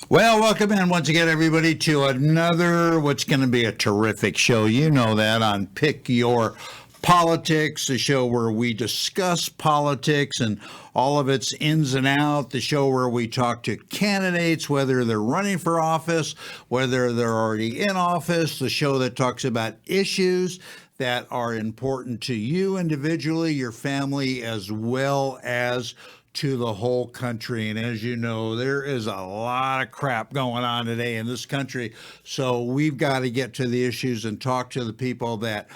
Well, welcome in once again, everybody, to another, what's going to be a terrific show. You know that on Pick Your Politics, the show where we discuss politics and all of its ins and outs, the show where we talk to candidates, whether they're running for office, whether they're already in office, the show that talks about issues that are important to you individually, your family, as well as to the whole country. And as you know, there is a lot of crap going on today in this country. So we've got to get to the issues and talk to the people that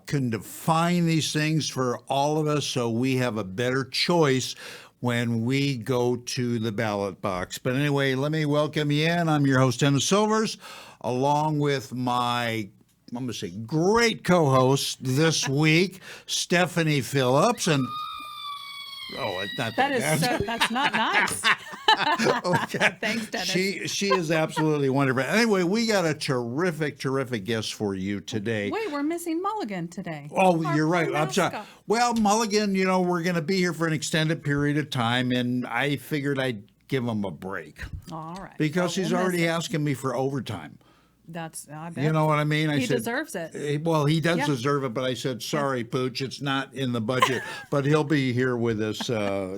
can define these things for all of us so we have a better choice when we go to the ballot box. But anyway, let me welcome you in. I'm your host, Dennis Silvers, along with my I'm going to say great co-host this week, Stephanie Phillips. And oh, it's not that bad. That's not nice. Okay. Thanks, Dennis. She is absolutely wonderful. Anyway, we got a terrific guest for you today. Wait, we're missing Mulligan today. Oh, you're right. I'm sorry. Well, Mulligan, we're going to be here for an extended period of time, and I figured I'd give him a break. All right. Because he's already asking me for overtime. I bet. You know what I mean? He deserves it. Well, he does deserve it, but I said, sorry, Pooch, it's not in the budget. But he'll be here with us.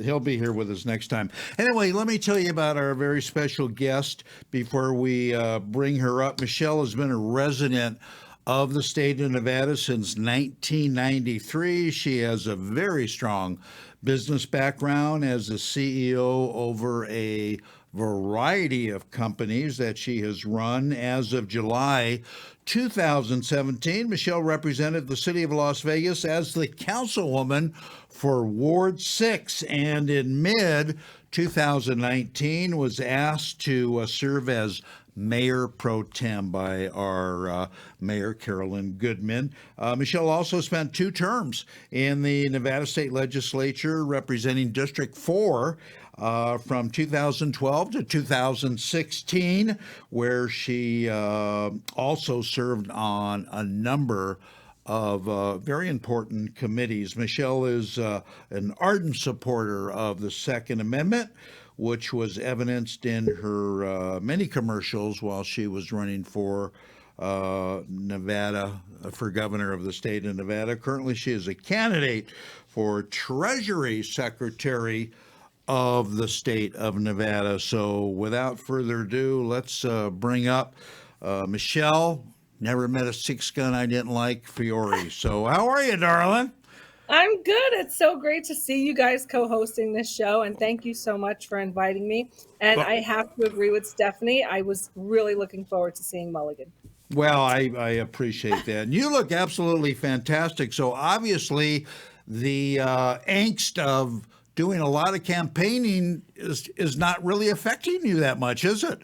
He'll be here with us next time. Anyway, let me tell you about our very special guest before we bring her up. Michele has been a resident of the state of Nevada since 1993. She has a very strong business background as a CEO over a variety of companies that she has run. As of July 2017, Michele represented the city of Las Vegas as the councilwoman for Ward 6, and in mid 2019 was asked to serve as Mayor Pro Tem by our Mayor Carolyn Goodman. Michele also spent 2 terms in the Nevada State Legislature representing District 4 from 2012 to 2016, where she also served on a number of very important committees. Michele is an ardent supporter of the Second Amendment, which was evidenced in her many commercials while she was running for Nevada, for governor of the state of Nevada. Currently, she is a candidate for Treasury Secretary of the state of Nevada. So without further ado, let's bring up Michele. Never met a 6-gun I didn't like, Fiore. So how are you, darling? I'm good. It's so great to see you guys co-hosting this show, and thank you so much for inviting me. And I have to agree with Stephanie. I was really looking forward to seeing Mulligan. Well, I appreciate that. And you look absolutely fantastic. So obviously the angst of doing a lot of campaigning is not really affecting you that much, is it?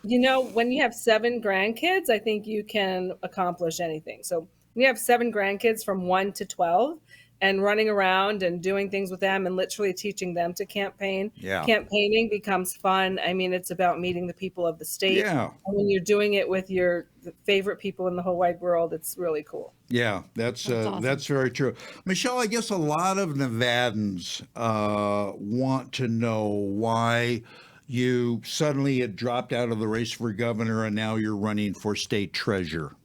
When you have 7 grandkids, I think you can accomplish anything. So we have 7 grandkids from 1 to 12. And running around and doing things with them and literally teaching them to campaign. Yeah. Campaigning becomes fun. I mean, it's about meeting the people of the state. Yeah. And when you're doing it with your favorite people in the whole wide world, it's really cool. Yeah, that's awesome. That's very true. Michele, I guess a lot of Nevadans want to know why you suddenly had dropped out of the race for governor and now you're running for state treasurer.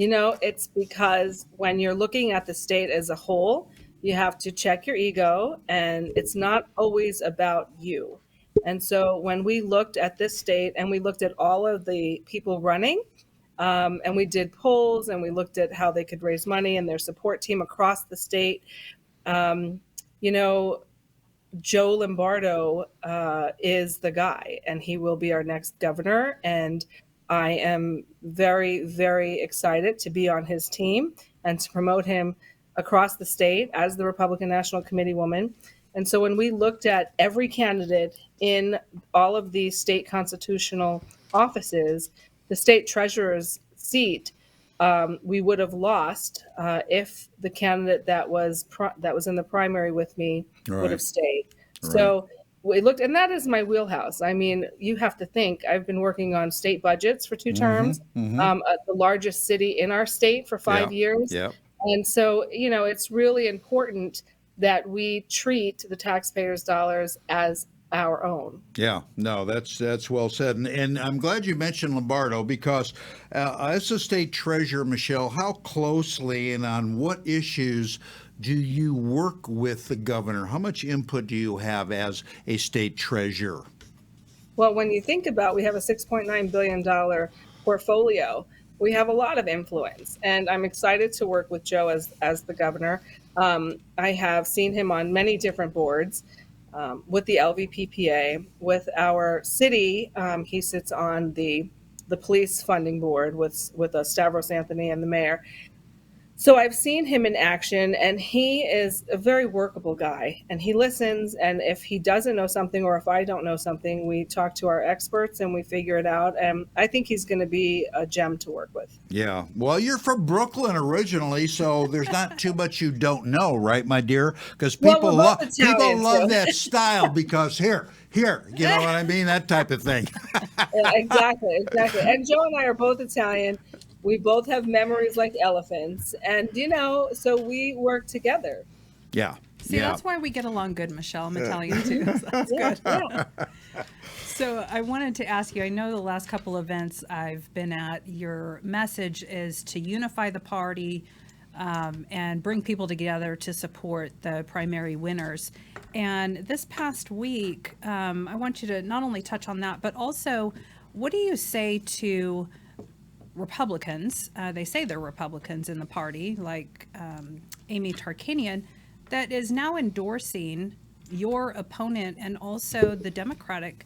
It's because when you're looking at the state as a whole, you have to check your ego, and it's not always about you. And so when we looked at this state and we looked at all of the people running, and we did polls and we looked at how they could raise money and their support team across the state, Joe Lombardo is the guy, and he will be our next governor. And I am very, very excited to be on his team and to promote him across the state as the Republican National Committee woman. And so when we looked at every candidate in all of the state constitutional offices, the state treasurer's seat, we would have lost if the candidate that was in the primary with me would have stayed. Right. So we looked, and that is my wheelhouse. I mean, you have to think, I've been working on state budgets for 2 terms, at the largest city in our state for 5 years. Yeah. And so, it's really important that we treat the taxpayers' dollars as our own. Yeah, no, that's well said, and I'm glad you mentioned Lombardo because as a state treasurer, Michelle, how closely and on what issues do you work with the governor? How much input do you have as a state treasurer? Well, when you think about, we have a $6.9 billion portfolio. We have a lot of influence, and I'm excited to work with Joe as the governor. I have seen him on many different boards, with the LVPPA, with our city. He sits on the police funding board with Stavros Anthony and the mayor. So I've seen him in action, and he is a very workable guy, and he listens. And if he doesn't know something, or if I don't know something, we talk to our experts and we figure it out. And I think he's going to be a gem to work with. Yeah. Well, you're from Brooklyn originally, so there's not too much you don't know, right, my dear? Because Well, people we're both love people Italian, love too. that style because here, you know what I mean? That type of thing. Yeah, exactly, exactly. And Joe and I are both Italian. We both have memories like elephants, and so we work together. Yeah. See, yeah. that's why we get along good, Michelle. I'm Italian too. So that's Yeah, good. yeah. So I wanted to ask you, I know the last couple events I've been at, your message is to unify the party and bring people together to support the primary winners. And this past week, I want you to not only touch on that, but also what do you say to Republicans? They say they're Republicans in the party, like Amy Tarkanian, that is now endorsing your opponent and also the Democratic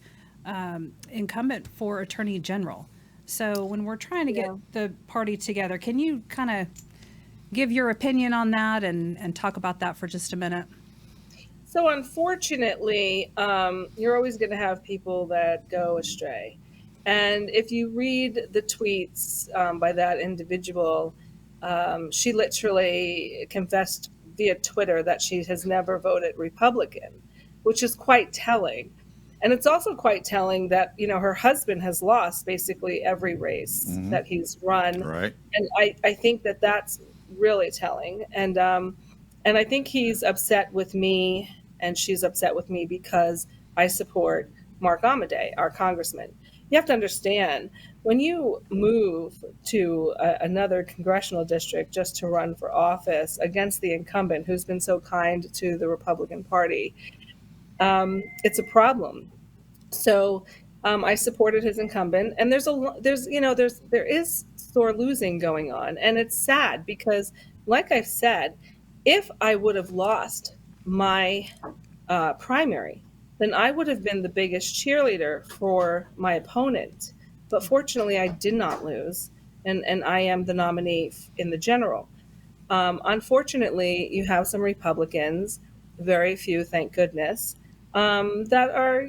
incumbent for Attorney General. So when we're trying to get the party together, can you kind of give your opinion on that and talk about that for just a minute? So unfortunately, you're always going to have people that go astray. And if you read the tweets by that individual, she literally confessed via Twitter that she has never voted Republican, which is quite telling. And it's also quite telling that, her husband has lost basically every race that he's run. Right. And I think that that's really telling. And I think he's upset with me and she's upset with me because I support Mark Amodei, our congressman. You have to understand, when you move to another congressional district just to run for office against the incumbent who's been so kind to the Republican Party, it's a problem. So I supported his incumbent, and there is sore losing going on, and it's sad because, like I've said, if I would have lost my primary, then I would have been the biggest cheerleader for my opponent. But fortunately, I did not lose, and I am the nominee in the general. Unfortunately, you have some Republicans, very few, thank goodness, that are,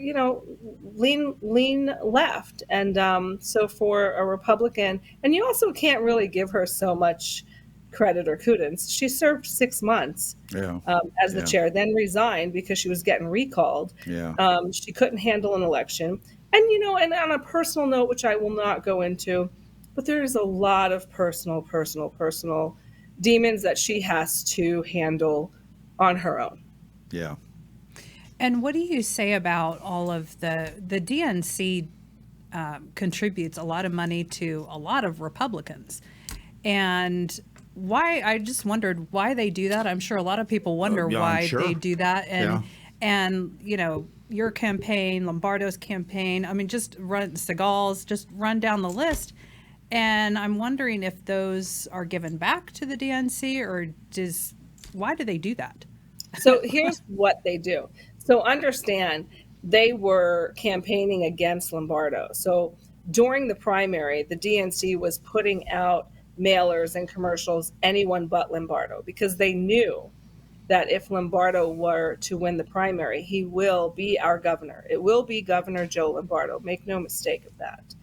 lean left. And so for a Republican, and you also can't really give her so much credit or kudos. She served 6 months Yeah. as the chair, then resigned because she was getting recalled. Yeah. She couldn't handle an election. And on a personal note, which I will not go into, but there is a lot of personal demons that she has to handle on her own. Yeah. And what do you say about all of the DNC contributes a lot of money to a lot of Republicans, and why? I just wondered why they do that. I'm sure a lot of people wonder Yeah, I'm why sure. they do that, Yeah. and your campaign, Lombardo's campaign. I mean, just Segal's, just run down the list. And I'm wondering if those are given back to the DNC or why do they do that? So here's what they do. So understand, they were campaigning against Lombardo. So during the primary, the DNC was putting out mailers and commercials, anyone but Lombardo, because they knew that if Lombardo were to win the primary, he will be our governor. It will be Governor Joe Lombardo. Make no mistake of that.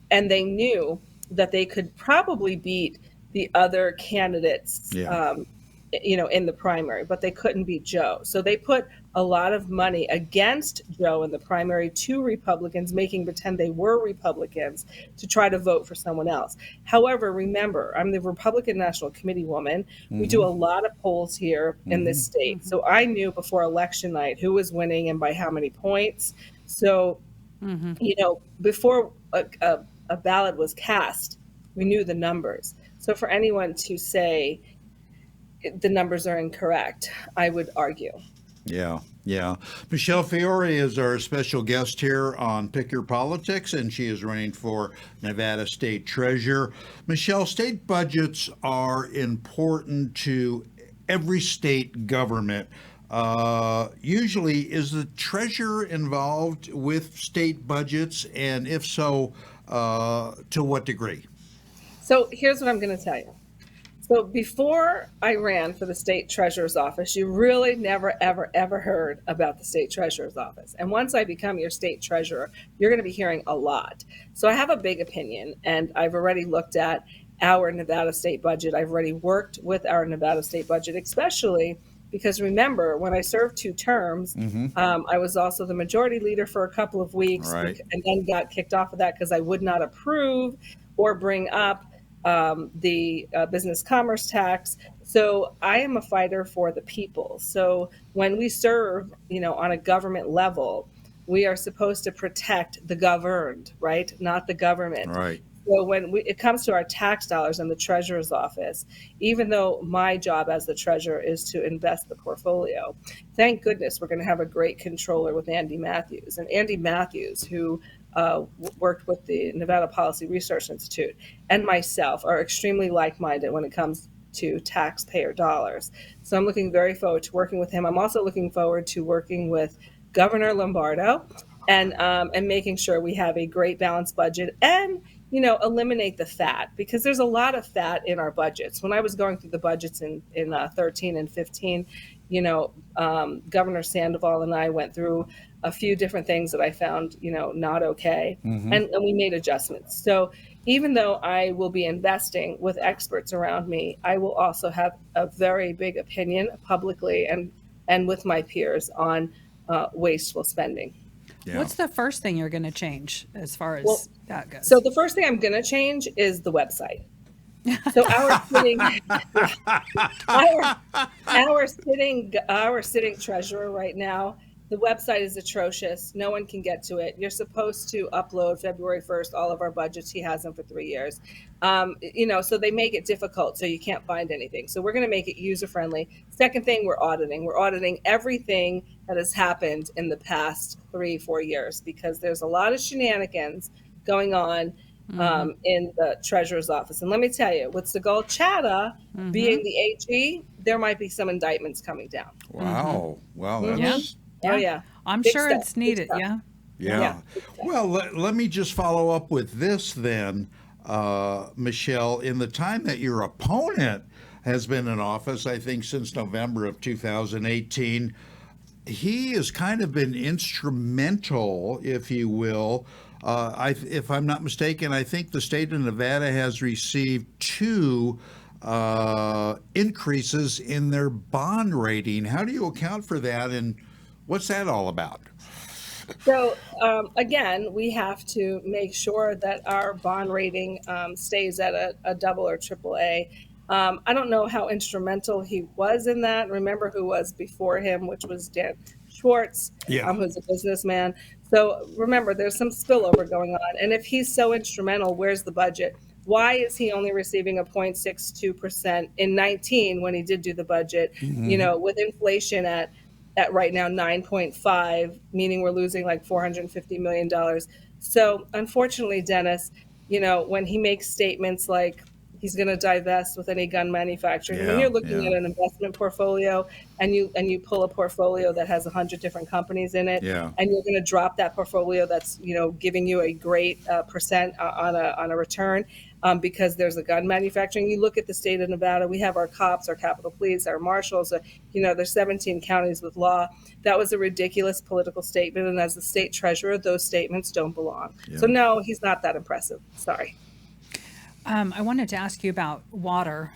And they knew that they could probably beat the other candidates, Yeah. in the primary, but they couldn't beat Joe. So they put a lot of money against Joe in the primary to Republicans, making pretend they were Republicans to try to vote for someone else. However, remember, I'm the Republican National Committee woman. We do a lot of polls here in this state. So I knew before election night who was winning and by how many points. So, before a ballot was cast, we knew the numbers. So for anyone to say the numbers are incorrect, I would argue. Yeah, yeah. Michele Fiore is our special guest here on Pick Your Politics, and she is running for Nevada State Treasurer. Michele, state budgets are important to every state government. Usually, is the treasurer involved with state budgets, and if so, to what degree? So here's what I'm going to tell you. So before I ran for the state treasurer's office, you really never, ever, ever heard about the state treasurer's office. And once I become your state treasurer, you're going to be hearing a lot. So I have a big opinion, and I've already looked at our Nevada state budget. I've already worked with our Nevada state budget, especially because remember, when I served 2 terms, I was also the majority leader for a couple of weeks, Right. and then got kicked off of that because I would not approve or bring up the business commerce tax. So I am a fighter for the people. So when we serve, on a government level, we are supposed to protect the governed, right? Not the government. Right. So when it comes to our tax dollars in the treasurer's office, even though my job as the treasurer is to invest the portfolio, thank goodness we're going to have a great controller with Andy Matthews. And Andy Matthews, who worked with the Nevada Policy Research Institute, and myself are extremely like-minded when it comes to taxpayer dollars. So I'm looking very forward to working with him. I'm also looking forward to working with Governor Lombardo and making sure we have a great balanced budget and eliminate the fat, because there's a lot of fat in our budgets. When I was going through the budgets in 13 and 15, Governor Sandoval and I went through a few different things that I found, not okay. And we made adjustments. So even though I will be investing with experts around me, I will also have a very big opinion publicly and with my peers on wasteful spending. Yeah. What's the first thing you're going to change as far as that goes? So the first thing I'm going to change is the website. So our sitting treasurer right now, the website is atrocious. No one can get to it. You're supposed to upload February 1st all of our budgets. He has them for 3 years. So they make it difficult so you can't find anything. So we're going to make it user friendly. Second thing, we're auditing. We're auditing everything that has happened in the past 3-4 years, because there's a lot of shenanigans going on in the treasurer's office. And let me tell you, with Segal Chadha being the AG, there might be some indictments coming down. Wow. Wow. That's, Yeah. Oh, yeah. I'm Big sure stuff, it's big needed. stuff. Yeah. Yeah. Well, let me just follow up with this then, Michele. In the time that your opponent has been in office, I think since November of 2018, he has kind of been instrumental, if you will. If I'm not mistaken, I think the state of Nevada has received 2 increases in their bond rating. How do you account for that, and what's that all about? So again, we have to make sure that our bond rating stays at a double or triple A. I don't know how instrumental he was in that. Remember who was before him, which was Dan Schwartz, who's a businessman. So remember, there's some spillover going on. And if he's so instrumental, where's the budget? Why is he only receiving a 0.62% in 19 when he did do the budget? With inflation at right now 9.5, meaning we're losing like $450 million. So unfortunately, Dennis, when he makes statements like he's going to divest with any gun manufacturing, when you're looking at an investment portfolio and you pull a portfolio that has 100 different companies in it, and you're going to drop that portfolio that's giving you a great percent on a return, because there's a gun manufacturing. You look at the state of Nevada, we have our cops, our Capitol Police, our marshals, there's 17 counties with law. That was a ridiculous political statement. And as the state treasurer, those statements don't belong. So no, he's not that impressive. Sorry. I wanted to ask you about water.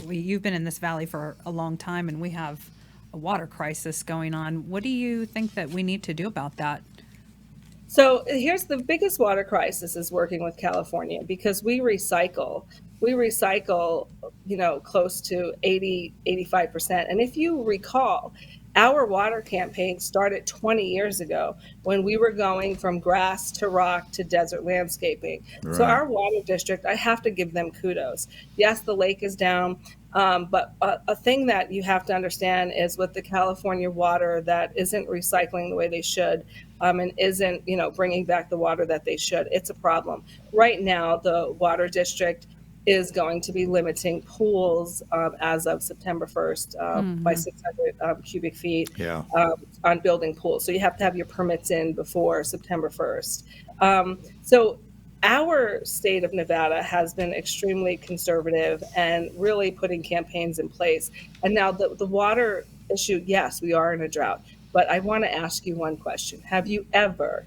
You've been in this valley for a long time, and we have a water crisis going on. What do you think that we need to do about that? So here's the biggest water crisis is working with California because we recycle. We recycle, close to 85%. And if you recall, our water campaign started 20 years ago when we were going from grass to rock to desert landscaping. So Right. our water district, I have to give them kudos. Yes, the lake is down. But a thing that you have to understand is with the California water that isn't recycling the way they should, and isn't, bringing back the water that they should. It's a problem. Right now, the water district is going to be limiting pools as of September 1st by 600 cubic feet Yeah. on building pools. So you have to have your permits in before September 1st. So our state of Nevada has been extremely conservative and really putting campaigns in place. And now the water issue, yes, we are in a drought. But I want to ask you one question. Have you ever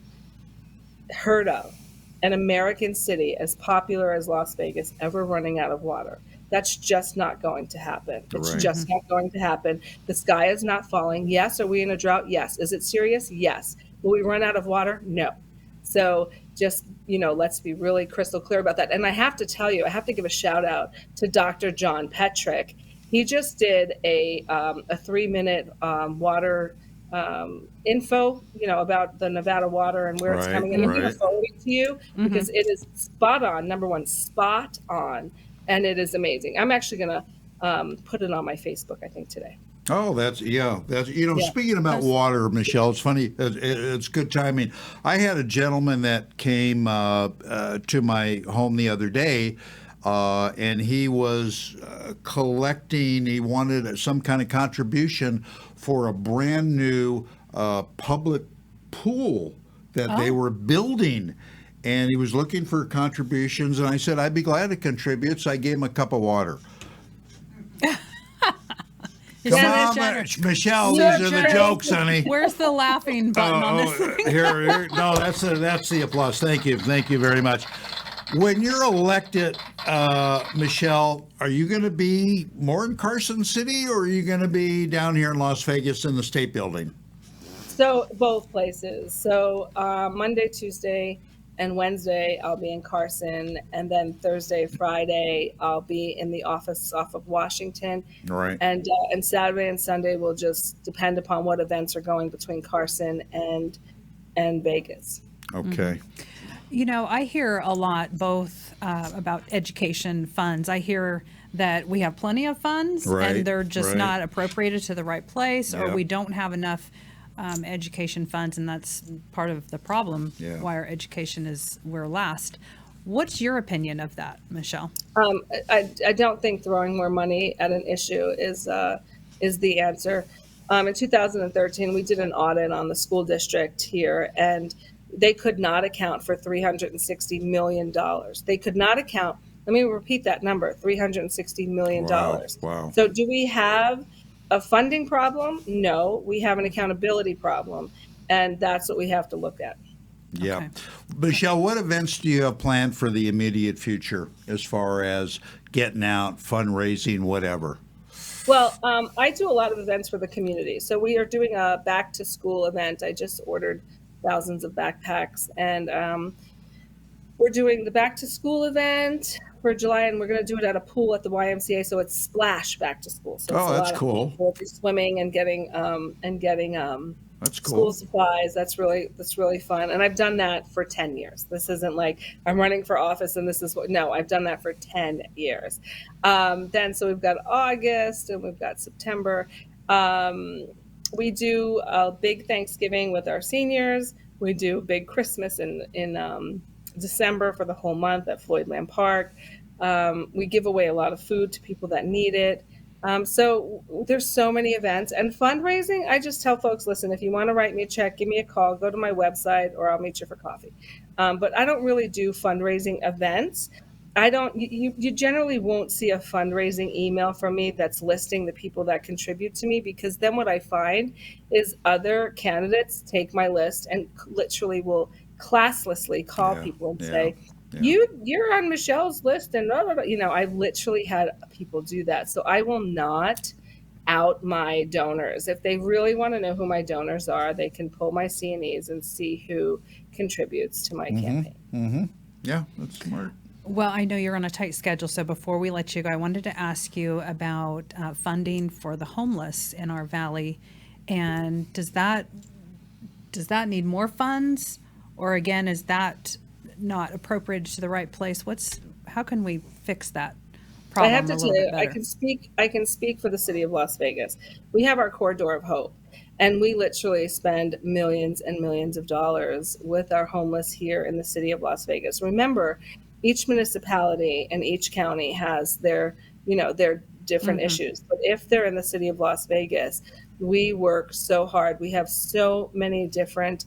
heard of an American city as popular as Las Vegas ever running out of water? That's just not going to happen. It's Right. just not going to happen. The sky is not falling. Yes. Are we in a drought? Yes. Is it serious? Yes. Will we run out of water? No. So just, let's be really crystal clear about that. And I have to tell you, I have to give a shout out to Dr. John Petrick. He just did a 3-minute water info, about the Nevada water and where it's Right, coming in. I'm going right. to forward it to you because it is spot on. Number one, spot on, and it is amazing. I'm actually going to put it on my Facebook, I think, today. Oh, that's Yeah. speaking about water, Michelle, it's funny. It's good timing. I had a gentleman that came to my home the other day, and he was collecting. He wanted some kind of contribution for a brand new public pool that they were building. And he was looking for contributions, and I said I'd be glad to contribute. So I gave him a cup of water. Come on, Michelle. These are the jokes, honey. Where's the laughing button on this thing? Here. No, that's the applause. Thank you very much. When you're elected, Michelle, are you going to be more in Carson City, or are you going to be down here in Las Vegas in the State Building? So both places. So Monday, Tuesday, and Wednesday I'll be in Carson, and then Thursday, Friday I'll be in the office off of Washington. Right. And Saturday and Sunday will just depend upon what events are going between Carson and Vegas. Okay. I hear a lot both about education funds. I hear that we have plenty of funds Right, and they're just right. not appropriated to the right place, or Yep. we don't have enough education funds, and that's part of the problem Yeah. why our education we're last. What's your opinion of that, Michelle? I don't think throwing more money at an issue is the answer. In 2013, we did an audit on the school district here, and they could not account for $360 million. They could not account. Let me repeat that number: $360 million. Wow. So, do we have a funding problem? No, we have an accountability problem, and that's what we have to look at. Yeah. Okay. Michelle, what events do you have planned for the immediate future as far as getting out, fundraising, whatever? Well, I do a lot of events for the community. So we are doing a back to school event. I just ordered thousands of backpacks, and we're doing the back to school event for July, and we're going to do it at a pool at the YMCA. So it's splash back to school. So it's a That's lot of cool. people swimming and getting That's school cool. supplies. That's really fun. And I've done that for 10 years. This isn't like I'm running for office and this is no, I've done that for 10 years. Then, so we've got August and we've got September. We do a big Thanksgiving with our seniors. We do a big Christmas in December for the whole month at Floyd Lamb Park. We give away a lot of food to people that need it. So there's so many events and fundraising. I just tell folks, listen, if you want to write me a check, give me a call, go to my website, or I'll meet you for coffee. But I don't really do fundraising events. You generally won't see a fundraising email from me that's listing the people that contribute to me, because then what I find is other candidates take my list and literally will classlessly call people and say, you're on Michelle's list, and blah, blah, blah. I literally had people do that. So I will not out my donors. If they really want to know who my donors are, they can pull my C&Es and see who contributes to my campaign. Yeah, that's smart. Well, I know you're on a tight schedule, so before we let you go, I wanted to ask you about funding for the homeless in our valley. And does that need more funds? Or again, is that not appropriated to the right place? How can we fix that I problem have a to little tell you, bit better? I can speak for the city of Las Vegas. We have our corridor of hope, and we literally spend millions and millions of dollars with our homeless here in the city of Las Vegas. Remember, each municipality and each county has their different issues. But if they're in the city of Las Vegas, we work so hard. We have so many different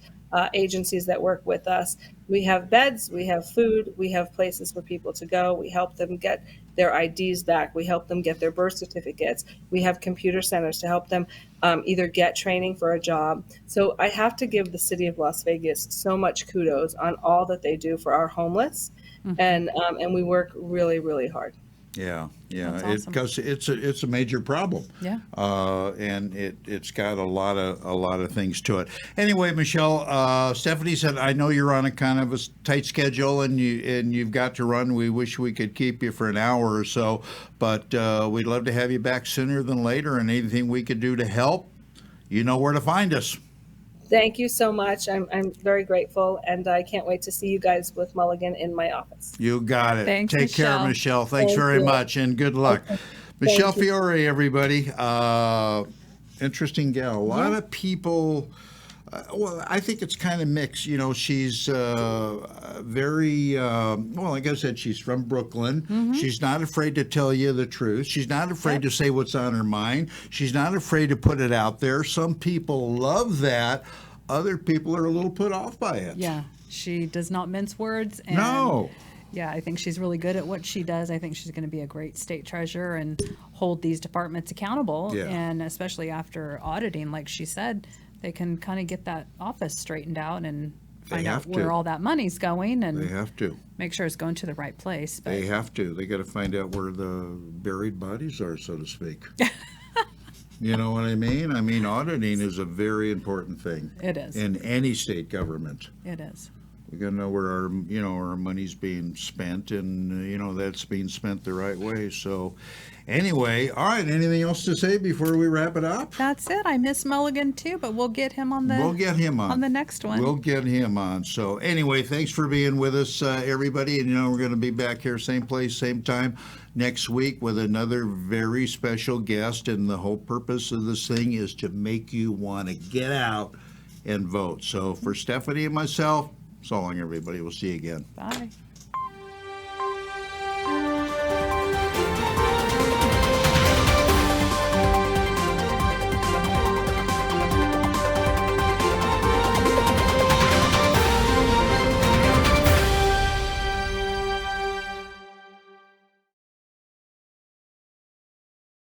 agencies that work with us. We have beds, we have food, we have places for people to go. We help them get their IDs back. We help them get their birth certificates. We have computer centers to help them either get training for a job. So I have to give the city of Las Vegas so much kudos on all that they do for our homeless, and we work really, really hard. Yeah, That's awesome. because it's a major problem. Yeah. And it's got a lot of things to it. Anyway, Michele, Stephanie said, I know you're on a kind of a tight schedule and you've got to run. We wish we could keep you for an hour or so, but we'd love to have you back sooner than later. And anything we could do to help, you know where to find us. Thank you so much. I'm very grateful, and I can't wait to see you guys with Mulligan in my office. You got it. Thanks, Take care, Michele. Michele. Thanks Thank very you. much, and good luck. Michele you. Fiore, everybody. Interesting gal. A lot of people. Well, I think it's kind of mixed. You know, she's very, well, like I said, she's from Brooklyn. She's not afraid to tell you the truth. She's not afraid to say what's on her mind. She's not afraid to put it out there. Some people love that. Other people are a little put off by it. Yeah, she does not mince words. And No. yeah, I think she's really good at what she does. I think she's going to be a great state treasurer and hold these departments accountable. Yeah. And especially after auditing, like she said, they can kind of get that office straightened out and find out have where to. all that money's going They and have to. make sure it's going to the right place. But They have to. They got to find out where the buried bodies are, so to speak. You know what I mean? I mean, auditing is a very important thing it is. in any state government. It is. We got to know where our money's being spent, and that's being spent the right way. So, anyway, all right. Anything else to say before we wrap it up? That's it. I miss Mulligan too, but we'll get him on the We'll get him on the next one. We'll get him on. So, anyway, thanks for being with us, everybody. And we're going to be back here, same place, same time next week with another very special guest. And the whole purpose of this thing is to make you want to get out and vote. So, for Stephanie and myself. So long, everybody. We'll see you again. Bye.